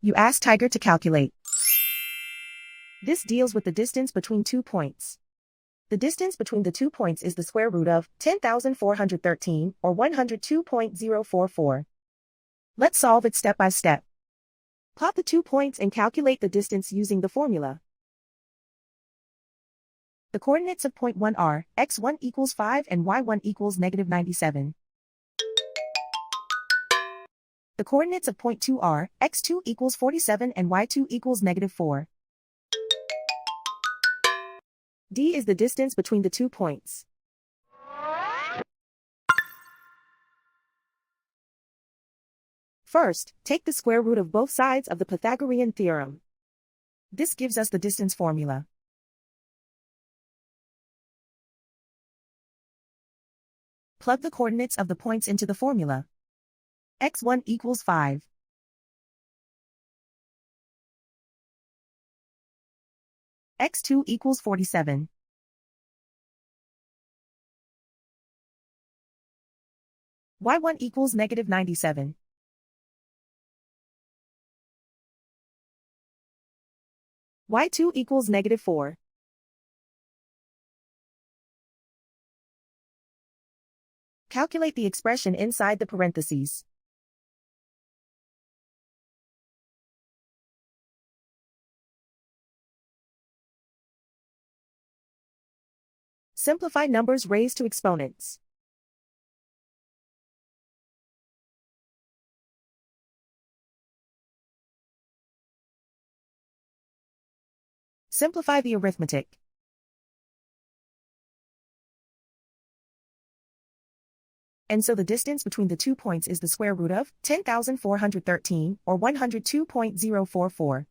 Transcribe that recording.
You ask Tiger to calculate. This deals with the distance between 2 points. The distance between the 2 points is the square root of 10,413, or 102.044. Let's solve it step by step. Plot the 2 points and calculate the distance using the formula. The coordinates of point 1 are x1 equals 5 and y1 equals -97. The coordinates of point 2 are x2 equals 47 and y2 equals -4. D is the distance between the 2 points. First, take the square root of both sides of the Pythagorean theorem. This gives us the distance formula. Plug the coordinates of the points into the formula. x1 equals 5. x2 equals 47. y1 equals -97. y2 equals -4. Calculate the expression inside the parentheses. Simplify numbers raised to exponents. Simplify the arithmetic. And so the distance between the 2 points is the square root of 10,413, or 102.044.